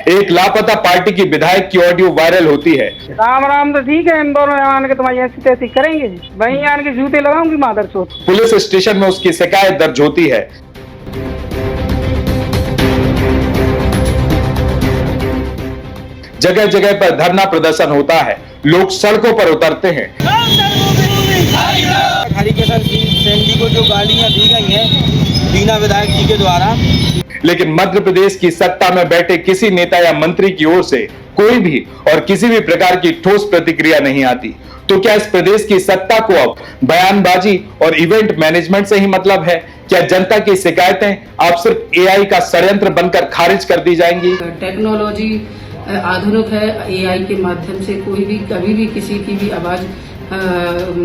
एक लापता पार्टी की विधायक की ऑडियो वायरल होती है। राम राम तो ठीक है, इन दोनों आन के तुम्हारी ऐसी तैसी करेंगे, वहीं आन के जूते लगाऊंगी मादर चोट। पुलिस स्टेशन में उसकी शिकायत दर्ज होती है। जगह जगह पर धरना प्रदर्शन होता है, लोग सड़कों पर उतरते हैं। हरिकिशन सेन जी को जो गालियां दी गई हैं बीना विधायक जी के द्वारा, लेकिन मध्य प्रदेश की सत्ता में बैठे किसी नेता या मंत्री की ओर से कोई भी और किसी भी प्रकार की ठोस प्रतिक्रिया नहीं आती। तो क्या इस प्रदेश की सत्ता को अब बयानबाजी और इवेंट मैनेजमेंट से ही मतलब है? क्या जनता की शिकायतें अब सिर्फ एआई का षड्यंत्र बनकर खारिज कर दी जाएंगी? टेक्नोलॉजी आधुनिक है, एआई के माध्यम से कोई भी कभी भी किसी की भी आवाज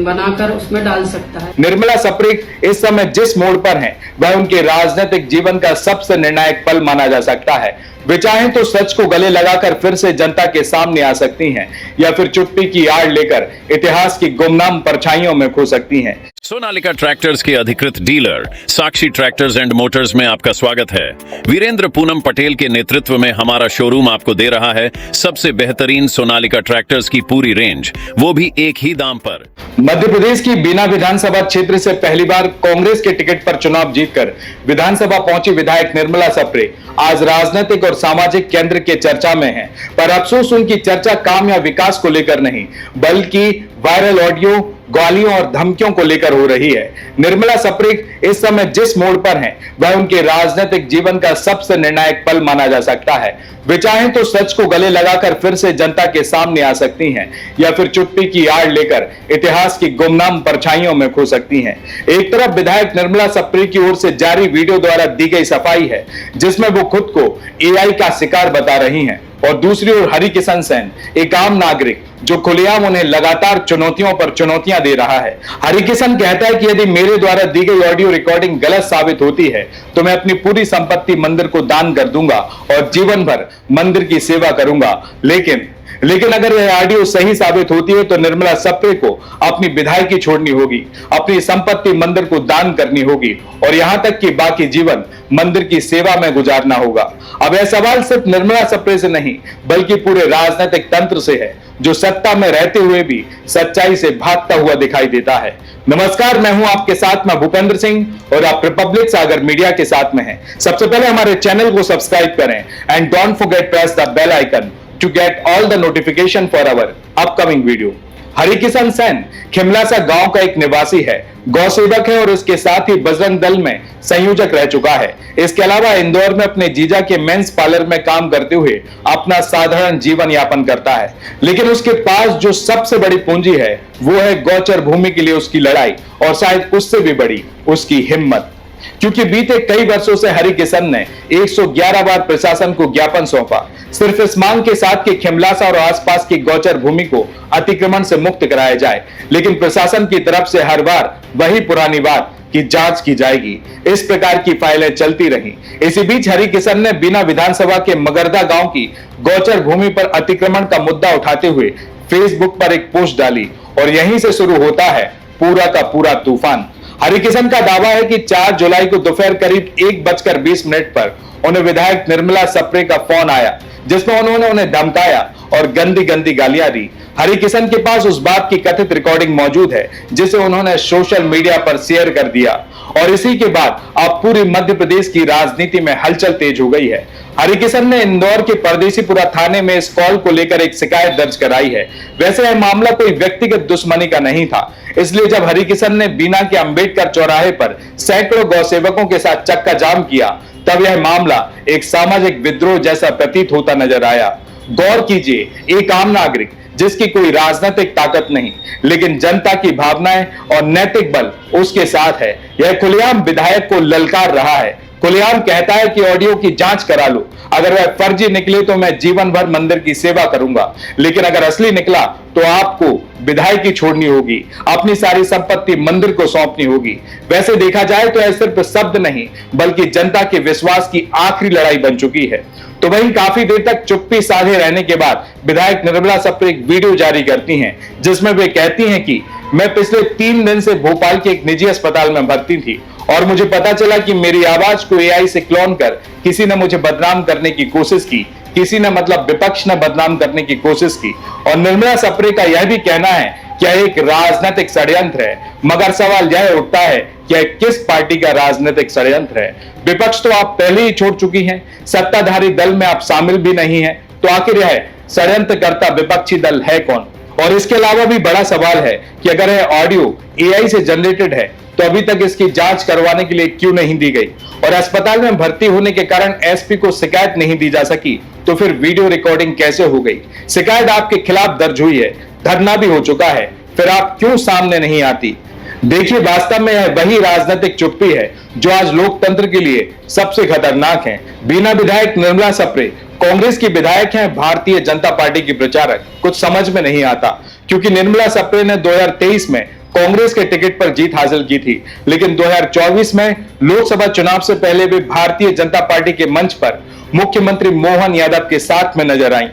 बनाकर उसमें डाल सकता है। निर्मला सप्रेक इस समय जिस मोड़ पर हैं, वह उनके राजनीतिक जीवन का सबसे निर्णायक पल माना जा सकता है। वे चाहें तो सच को गले लगाकर फिर से जनता के सामने आ सकती हैं, या फिर चुप्पी की आड़ लेकर इतिहास की गुमनाम परछाइयों में खो सकती हैं। सोनालिका ट्रैक्टर्स के अधिकृत dealer Sakshi tractors and Motors में आपका स्वागत है। वीरेंद्र पूनम पटेल के नेतृत्व में हमारा शोरूम आपको दे रहा है सबसे बेहतरीन सोनालिका ट्रैक्टर्स की पूरी रेंज, वो भी एक ही दाम पर। मध्य प्रदेश की बीना विधानसभा क्षेत्र से पहली बार कांग्रेस के टिकट पर चुनाव जीतकर विधानसभा पहुंची विधायक निर्मला सप्रे आज राजनीतिक और सामाजिक केंद्र के चर्चा में हैं। पर अफसोस उनकी चर्चा काम या विकास को लेकर नहीं, बल्कि वायरल ऑडियो, गालियों और धमकियों को लेकर हो रही है। निर्मला सप्रेक इस समय जिस मोड़ पर हैं, वह उनके राजनीतिक जीवन का सबसे निर्णायक पल माना जा सकता है। वे चाहें तो सच को गले लगाकर फिर से जनता के सामने आ सकती हैं, या फिर चुप्पी की आड़ लेकर इतिहास की गुमनाम परछाइयों में खो सकती हैं। एक तरफ विधायक निर्मला सप्रेक की ओर से जारी वीडियो द्वारा दी गई सफाई है, जिसमें वो खुद को एआई का शिकार बता रही हैं, और दूसरी ओर हरिकिशन सेन, एक आम नागरिक जो खुलेआम उन्हें लगातार चुनौतियों पर चुनौतियां दे रहा है। हरिकिशन कहता है कि यदि मेरे द्वारा दी गई ऑडियो रिकॉर्डिंग गलत साबित होती है तो मैं अपनी पूरी संपत्ति मंदिर को दान कर दूंगा और जीवन भर मंदिर की सेवा करूंगा। लेकिन अगर यह ऑडियो सही साबित होती है तो निर्मला सप्रे को अपनी विधायकी छोड़नी होगी, अपनी संपत्ति मंदिर को दान करनी होगी, और यहां तक कि बाकी जीवन मंदिर की सेवा में गुजारना होगा। अब यह सवाल सिर्फ निर्मला सप्रे से नहीं, बल्कि पूरे राजनीतिक तंत्र से है, जो सत्ता में रहते हुए भी सच्चाई से भागता हुआ दिखाई देता है। नमस्कार, मैं हूं आपके साथ में भूपेंद्र सिंह, और आप रिपब्लिक सागर मीडिया के साथ में हैं। सबसे पहले हमारे चैनल को सब्सक्राइब करें and don't forget press the bell icon to get all the notification for our upcoming video। Harikishan Sen Khimlasa गांव का एक निवासी है, गौ सेवक है और इसके साथ ही बजरंग दल में संयोजक रह चुका है। इसके अलावा इंदौर में अपने जीजा के मेंस पार्लर में काम करते हुए अपना साधारण जीवन यापन करता है। लेकिन उसके पास जो सबसे बड़ी पूंजी है वो है गौचर भूमि के लिए उसकी लड़ाई, और शायद उससे भी बड़ी उसकी हिम्मत। क्योंकि बीते कई वर्षों से हरिकिशन ने 111 बार प्रशासन को ज्ञापन सौंपा, सिर्फ इस मांग के साथ कि खिमलासा और आसपास की गौचर भूमि को अतिक्रमण से मुक्त कराया जाए। लेकिन प्रशासन की तरफ से हर बार वही पुरानी बात कि जांच की जाएगी। इस प्रकार की फाइलें चलती रहीं। इसी बीच हरिकिशन ने बिना विधानसभा के मगरदा गांव की गौचर भूमि पर अतिक्रमण का मुद्दा उठाते हुए फेसबुक पर एक पोस्ट डाली, और यहीं से शुरू होता है पूरा का पूरा तूफान। हरिकिशन का दावा है कि 4 जुलाई को दोपहर करीब 1:20 पर उन्हें विधायक निर्मला सप्रे का फोन आया, जिसमें उन्होंने उन्हें धमकाया और गंदी गंदी गालियां दी। हरिकिशन के पास उस बात की कथित रिकॉर्डिंग मौजूद है, जिसे उन्होंने सोशल मीडिया पर शेयर कर दिया, और इसी के बाद अब पूरी मध्य प्रदेश की राजनीति में हलचल तेज हो गई है। हरिकिशन ने इंदौर के परदेसीपुरा थाने में इस कॉल को लेकर एक शिकायत दर्ज कराई है। वैसे यह मामला कोई व्यक्तिगत दुश्मनी का नहीं था, इसलिए जब हरिकिशन ने बीना के अंबेडकर चौराहे पर सैकड़ों गौसेवकों के साथ चक्का जाम किया, तब यह मामला एक सामाजिक विद्रोह जैसा प्रतीत होता नजर आया। गौर कीजिए, एक आम नागरिक जिसकी कोई राजनीतिक ताकत नहीं, लेकिन जनता की भावनाएं और नैतिक बल उसके साथ है, यह खुलेआम विधायक को ललकार रहा है। खुलेआम कहता है कि ऑडियो की जांच करा लो, अगर वह फर्जी निकले तो मैं जीवन भर मंदिर की सेवा करूंगा, लेकिन अगर असली निकला तो आपको विधायकी छोड़नी होगी, अपनी सारी संपत्ति मंदिर को सौंपनी होगी। वैसे देखा जाए तो यह सिर्फ शब्द नहीं, बल्कि जनता के विश्वास की आखिरी लड़ाई बन चुकी है। तो वहीं काफी देर तक चुप्पी साधे रहने के बाद विधायक निर्मला सप्रे एक वीडियो जारी करती हैं, जिसमें वे कहती हैं कि मैं पिछले 3 दिन से भोपाल के एक निजी अस्पताल में भर्ती थी, और मुझे पता चला कि मेरी आवाज को एआई से क्लोन कर किसी ने मुझे बदनाम करने की कोशिश की, किसी ने मतलब विपक्ष ने बदनाम करने की कोशिश की और निर्मला सप्रे का यह भी कहना है कि यह एक राजनीतिक षड्यंत्र है। मगर सवाल यह उठता है कि यह किस पार्टी का राजनीतिक षड्यंत्र है। विपक्ष तो आप पहले ही छोड़ चुकी हैं, सत्ताधारी दल में आप शामिल भी नहीं है, तो आखिर यह षड्यंत्रकर्ता विपक्षी दल है कौन? और इसके अलावा भी बड़ा सवाल है कि अगर यह ऑडियो एआई से जनरेटेड है तो अभी तक इसकी जांच करवाने के लिए क्यों नहीं दी गई? और अस्पताल में भर्ती होने के कारण एसपी को शिकायत नहीं दी जा सकी, तो फिर वीडियो रिकॉर्डिंग कैसे हो गई? शिकायत आपके खिलाफ दर्ज हुई है, धरना भी हो चुका है, फिर आप क्यों सामने नहीं आती? देखिए, वास्तव में यह वही राजनीतिक चुप्पी है जो आज लोकतंत्र के लिए सबसे खतरनाक है। बीना विधायक निर्मला सप्रे कांग्रेस की विधायक हैं, भारतीय जनता पार्टी की प्रचारक। कुछ समझ में नहीं आता, क्योंकि निर्मला सप्रे ने 2023 में कांग्रेस के टिकट पर जीत हासिल की थी, लेकिन 2024 में लोकसभा चुनाव से पहले भी भारतीय जनता पार्टी के मंच पर मुख्यमंत्री मोहन यादव के साथ में नजर आई।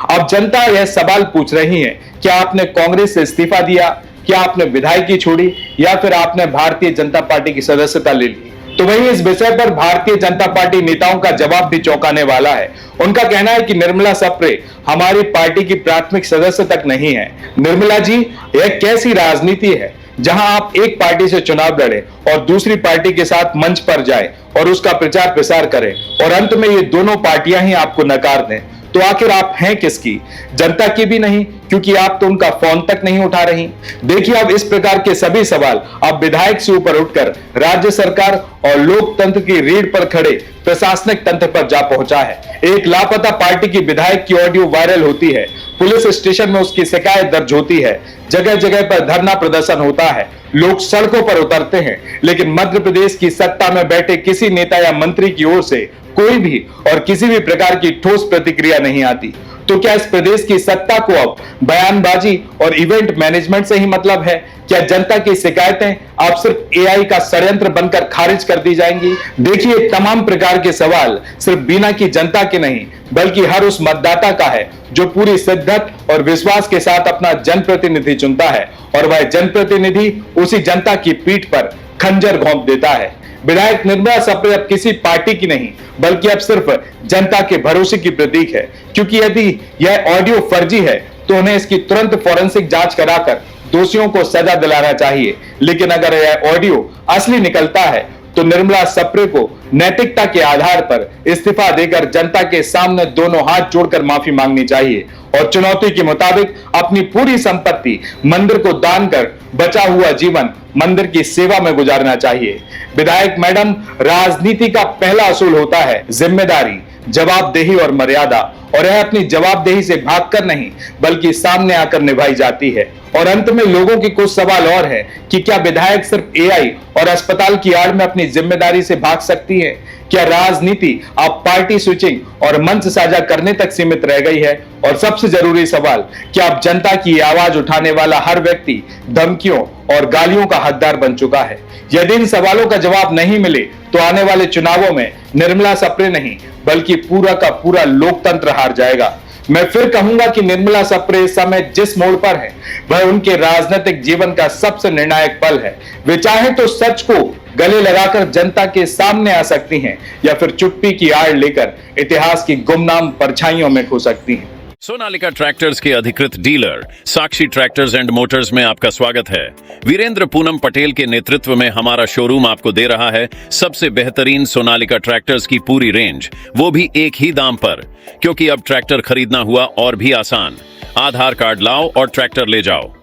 अब जनता यह सवाल पूछ रही है, क्या आपने कांग्रेस से इस्तीफा दिया, क्या आपने विधायकी छोड़ी, या फिर आपने भारतीय जनता पार्टी की सदस्यता ले ली? तो वहीं इस विषय पर भारतीय जनता पार्टी नेताओं का जवाब भी चौंकाने वाला है। उनका कहना है कि निर्मला सप्रे हमारी पार्टी की प्राथमिक सदस्य तक नहीं है। निर्मला जी, यह कैसी राजनीति है जहां आप एक पार्टी से चुनाव लड़े और दूसरी पार्टी के साथ मंच पर जाए और उसका प्रचार प्रसार करें और अंत में ये दोनों पार्टियां ही आपको नकार दें? तो आखिर आप हैं किसकी? जनता की भी नहीं, क्योंकि आप तो उनका फोन तक नहीं उठा रही। देखिए, अब इस प्रकार के सभी सवाल अब विधायक से ऊपर उठकर राज्य सरकार और लोकतंत्र की रीढ़ पर खड़े प्रशासनिक तंत्र पर जा पहुंचा है। एक लापता पार्टी की विधायक की ऑडियो वायरल होती है, पुलिस स्टेशन में उसकी शिकायत दर्ज होती है, जगह जगह पर धरना प्रदर्शन होता है, लोग सड़कों पर उतरते हैं, लेकिन मध्य प्रदेश की सत्ता में बैठे किसी नेता या मंत्री की ओर से कोई भी और किसी भी प्रकार की ठोस प्रतिक्रिया नहीं आती। तो क्या इस प्रदेश की सत्ता को अब बयानबाजी और इवेंट मैनेजमेंट से ही मतलब है? क्या जनता की शिकायतें अब सिर्फ एआई का षड्यंत्र बनकर खारिज कर दी जाएंगी? देखिए, तमाम प्रकार के सवाल सिर्फ बीना की जनता के नहीं, बल्कि हर उस मतदाता का है जो पूरी शिद्दत और विश्वास के साथ अपना जनप्रतिनिधि चुनता है, और वह जनप्रतिनिधि उसी जनता की पीठ पर खंजर घोंप देता है। विधायक निर्मला सप्रे अब किसी पार्टी की नहीं, बल्कि अब सिर्फ जनता के भरोसे की प्रतीक है, क्योंकि यदि यह ऑडियो फर्जी है तो उन्हें इसकी तुरंत फॉरेंसिक जांच कराकर दोषियों को सजा दिलाना चाहिए। लेकिन अगर यह ऑडियो असली निकलता है तो निर्मला सप्रे को नैतिकता के आधार पर इस्तीफा देकर जनता के सामने दोनों हाथ जोड़कर माफी मांगनी चाहिए और चुनौती के मुताबिक अपनी पूरी संपत्ति मंदिर को दान कर बचा हुआ जीवन मंदिर की सेवा में गुजारना चाहिए। विधायक मैडम, राजनीति का पहला असूल होता है जिम्मेदारी, जवाबदेही और मर्यादा, और यह अपनी जवाबदेही से भागकर नहीं बल्कि सामने आकर निभाई जाती है। और अंत में लोगों की कुछ सवाल और है कि क्या विधायक सिर्फ एआई और अस्पताल की आड़ में अपनी जिम्मेदारी से भाग सकती है? क्या राजनीति अब पार्टी स्विचिंग और मंच साझा करने तक सीमित रह गई है? और सबसे जरूरी सवाल, क्या अब जनता की आवाज उठाने वाला हर व्यक्ति धमकियों और गालियों का हकदार बन चुका है? यदि इन सवालों का जवाब नहीं मिले तो आने वाले चुनावों में निर्मला सप्रे नहीं बल्कि पूरा का पूरा लोकतंत्र हार जाएगा। मैं फिर कहूंगा कि निर्मला सप्रे इस समय जिस मोड़ पर है वह उनके राजनीतिक जीवन का सबसे निर्णायक पल है। वे चाहे तो सच को गले लगाकर जनता के सामने आ सकती हैं, या फिर चुप्पी की आड़ लेकर इतिहास की गुमनाम परछाइयों में खो सकती हैं। सोनालिका ट्रैक्टर्स के अधिकृत dealer Sakshi tractors and Motors में आपका स्वागत है। वीरेंद्र पूनम पटेल के नेतृत्व में हमारा शोरूम आपको दे रहा है सबसे बेहतरीन सोनालिका ट्रैक्टर्स की पूरी रेंज, वो भी एक ही दाम पर। क्योंकि अब ट्रैक्टर खरीदना हुआ और भी आसान। आधार कार्ड लाओ और ट्रैक्टर ले जाओ।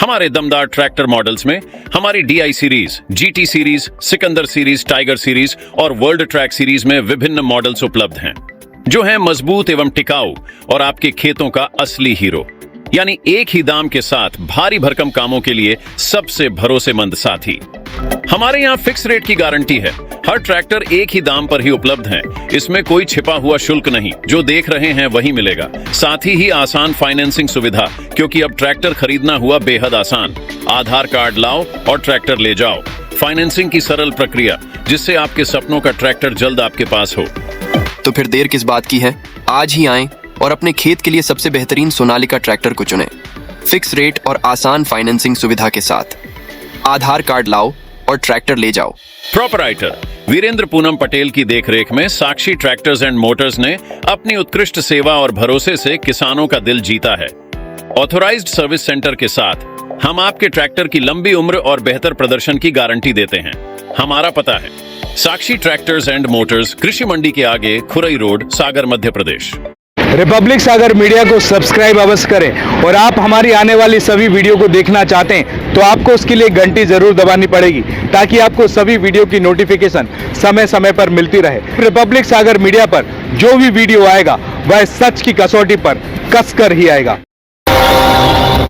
हमारे दमदार ट्रैक्टर मॉडल्स में हमारी DI series, GT series, Sikandar series, tiger series और वर्ल्ड ट्रैक सीरीज में विभिन्न मॉडल्स उपलब्ध हैं, जो हैं मजबूत एवं टिकाऊ और आपके खेतों का असली हीरो। यानी एक ही दाम के साथ भारी भरकम कामों के लिए सबसे भरोसेमंद साथी। हमारे यहाँ फिक्स रेट की गारंटी है। हर ट्रैक्टर एक ही दाम पर ही उपलब्ध है। इसमें कोई छिपा हुआ शुल्क नहीं, जो देख रहे हैं वही मिलेगा। साथ ही आसान फाइनेंसिंग सुविधा, क्योंकि अब ट्रैक्टर खरीदना हुआ बेहद आसान। आधार कार्ड लाओ और ट्रैक्टर ले जाओ। फाइनेंसिंग की सरल प्रक्रिया, जिससे आपके सपनों का ट्रैक्टर जल्द आपके पास हो। तो फिर देर किस बात की है? आज ही आएं और अपने खेत के लिए सबसे बेहतरीन सोनालिका ट्रैक्टर को चुनें। फिक्स रेट और आसान फाइनेंसिंग सुविधा के साथ। आधार कार्ड लाओ और ट्रैक्टर ले जाओ। प्रोपराइटर वीरेंद्र पूनम पटेल की देखरेख में साक्षी ट्रैक्टर्स एंड मोटर्स ने अपनी उत्कृष्ट सेवा और भरोसे से किसानों का दिल जीता है। ऑथोराइज्ड सर्विस सेंटर के साथ हम आपके ट्रैक्टर की लंबी उम्र और बेहतर प्रदर्शन की गारंटी देते हैं। हमारा पता है साक्षी ट्रैक्टर्स एंड मोटर्स, कृषि मंडी के आगे, खुरई रोड, सागर, मध्य प्रदेश। रिपब्लिक सागर मीडिया को सब्सक्राइब अवश्य करें और आप हमारी आने वाली सभी वीडियो को देखना चाहते हैं तो आपको उसके लिए घंटी जरूर दबानी पड़ेगी ताकि आपको सभी वीडियो की नोटिफिकेशन समय समय पर मिलती रहे। रिपब्लिक सागर मीडिया पर जो भी वीडियो आएगा वह सच की कसौटी पर कसकर ही आएगा।